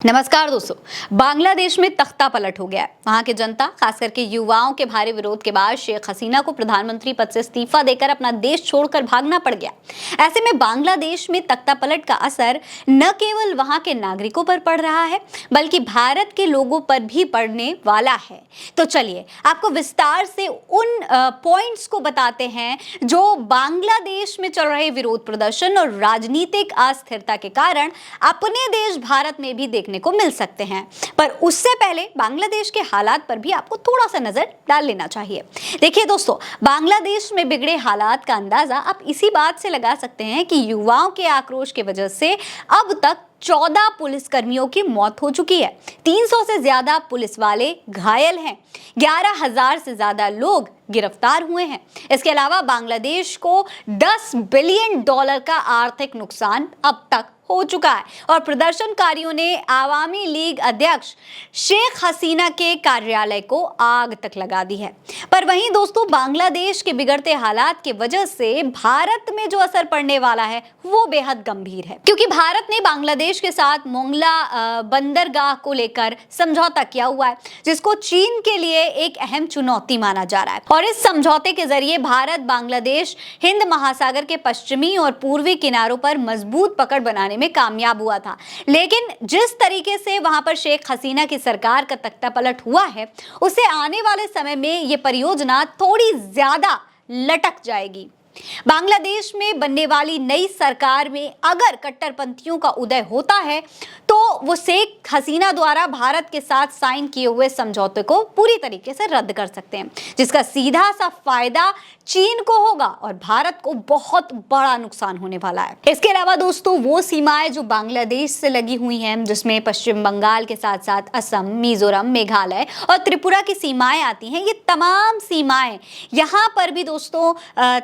नमस्कार दोस्तों। बांग्लादेश में तख्ता पलट हो गया है। वहां की जनता, खास करके युवाओं के भारी विरोध के बाद शेख हसीना को प्रधानमंत्री पद से इस्तीफा देकर अपना देश छोड़कर भागना पड़ गया। ऐसे में बांग्लादेश में तख्ता पलट का असर न केवल वहां के नागरिकों पर पड़ रहा है, बल्कि भारत के लोगों पर भी पड़ने वाला है। तो चलिए आपको विस्तार से उन पॉइंट्स को बताते हैं जो बांग्लादेश में चल रहे विरोध प्रदर्शन और राजनीतिक अस्थिरता के कारण अपने देश भारत में भी देखने को मिल सकते हैं। पर उससे पहले बांग्लादेश के हालात पर भी आपको थोड़ा सा नजर डाल लेना चाहिए। देखिए दोस्तों, बांग्लादेश में बिगड़े हालात का अंदाजा आप इसी बात से लगा सकते हैं कि युवाओं के आक्रोश की वजह से अब तक 14 पुलिसकर्मियों की मौत हो चुकी है। 300 से ज्यादा पुलिस वाले घायल हैं। 11,000 से ज्यादा लोग गिरफ्तार हुए हैं। इसके अलावा बांग्लादेश को $10 बिलियन का आर्थिक नुकसान अब तक हो चुका है और प्रदर्शनकारियों ने आवामी लीग अध्यक्ष शेख हसीना के कार्यालय को आग तक लगा दी है। पर वहीं दोस्तों, बांग्लादेश के बिगड़ते हालात की वजह से भारत में जो असर पड़ने वाला है वो बेहद गंभीर है, क्योंकि भारत ने बांग्लादेश के साथ मोंगला बंदरगाह को लेकर समझौता किया हुआ है, जिसको चीन के लिए एक अहम चुनौती माना जा रहा है। और इस समझौते के जरिए भारत बांग्लादेश हिंद महासागर के पश्चिमी और पूर्वी किनारों पर मजबूत पकड़ बनाने में कामयाब हुआ था। लेकिन जिस तरीके से वहां पर शेख हसीना की सरकार का तख्ता पलट हुआ है, उससे आने वाले समय में ये परियोजना थोड़ी ज्यादा लटक जाएगी। बांग्लादेश में बनने वाली नई सरकार में अगर कट्टरपंथियों का उदय होता है तो वो शेख हसीना द्वारा भारत के साथ साइन किए हुए समझौते को पूरी तरीके से रद्द कर सकते हैं, जिसका सीधा सा फायदा चीन को होगा और भारत को बहुत बड़ा नुकसान होने वाला है। इसके अलावा दोस्तों, वो सीमाएं जो बांग्लादेश से लगी हुई हैं, जिसमें पश्चिम बंगाल के साथ साथ असम, मिजोरम, मेघालय और त्रिपुरा की सीमाएं आती हैं, ये तमाम सीमाएं यहाँ पर भी दोस्तों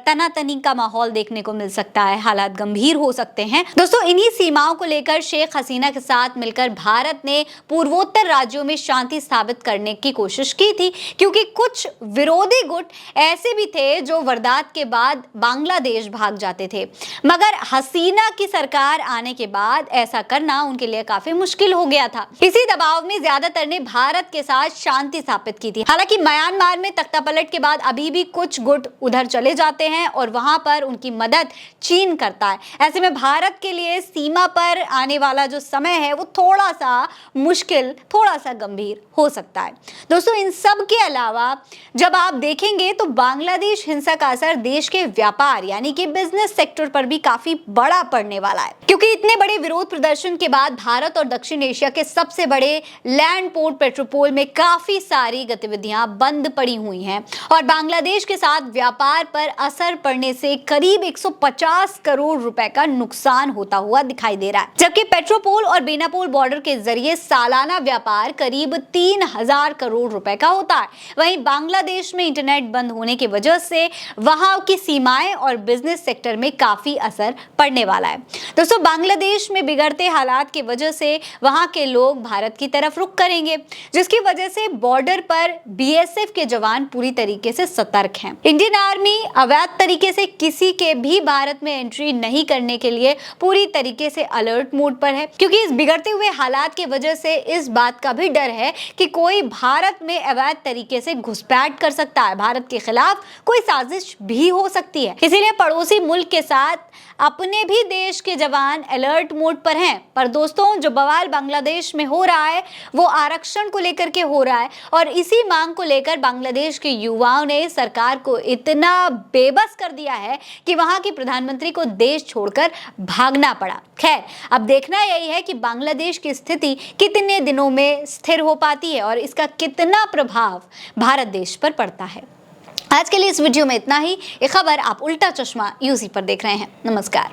तनातनी का माहौल देखने को मिल सकता है। हालात गंभीर हो सकते हैं। दोस्तों, इन्हीं सीमाओं को लेकर शेख हसीना के साथ मिलकर भारत ने पूर्वोत्तर राज्यों में शांति स्थापित करने की कोशिश की थी, क्योंकि कुछ विरोधी गुट ऐसे भी थे जो वारदात के बाद बांग्लादेश भाग जाते थे। मगर हसीना की सरकार आने के बाद ऐसा करना उनके लिए काफी मुश्किल हो गया था। इसी दबाव में ज्यादातर ने भारत के साथ शांति स्थापित की थी। हालांकि म्यांमार में तख्तापलट के बाद अभी भी कुछ गुट उधर चले जाते हैं और वहां पर उनकी मदद चीन करता है। ऐसे में भारत के लिए सीमा पर आने वाला जो समय है वो थोड़ा सा मुश्किल, थोड़ा सा गंभीर हो सकता है। दोस्तों, इन सब के अलावा जब आप देखेंगे तो बांग्लादेश हिंसा का असर देश के व्यापार यानी कि बिजनेस सेक्टर पर भी काफी बड़ा पड़ने वाला है, क्योंकि इतने बड़े विरोध प्रदर्शन के बाद भारत और दक्षिण एशिया के सबसे बड़े लैंड पोर्ट पेट्रोपोल में काफी सारी गतिविधियां बंद पड़ी हुई हैं और बांग्लादेश के साथ व्यापार पर असर पड़ने से करीब 150 करोड़ रुपए का नुकसान होता हुआ दिखाई दे रहा है। जबकि पेट्रोपोल और बेनापोल बॉर्डर के जरिए सालाना व्यापार करीब 3000 करोड़ रुपए का होता है। वहीं बांग्लादेश में इंटरनेट बंद होने की वजह से वहां की सीमाएं और बिजनेस सेक्टर में काफी असर पड़ने वाला है। दोस्तों, बांग्लादेश में बिगड़ते हालात की वजह से वहां के लोग भारत की तरफ रुख करेंगे, जिसकी वजह से बॉर्डर पर बीएसएफ के जवान पूरी तरीके से सतर्क हैं। इंडियन आर्मी अवैध तरीके से किसी के भी भारत में एंट्री नहीं करने के लिए पूरी तरीके से अलर्ट मोड पर है, क्योंकि इस बिगड़ते हुए हालात की वजह से इस बात का भी डर है कि कोई भारत में अवैध तरीके से घुसपैठ कर सकता है, भारत के खिलाफ कोई साजिश भी हो सकती है। इसीलिए पड़ोसी मुल्क के साथ अपने भी देश के जवान अलर्ट मोड पर हैं। पर दोस्तों, जो बवाल बांग्लादेश में हो रहा है वो आरक्षण को लेकर के हो रहा है और इसी मांग को लेकर बांग्लादेश के युवाओं ने सरकार को इतना बेबस कर दिया है कि वहां की प्रधानमंत्री को देश छोड़कर भागना पड़ा। खैर, अब देखना यही है कि बांग्लादेश की स्थिति कितने दिनों में स्थिर हो पाती है और इसका कितना प्रभाव भारत देश पर पड़ता है। आज के लिए इस वीडियो में इतना ही। ये खबर आप उल्टा चश्मा यूसी पर देख रहे हैं। नमस्कार।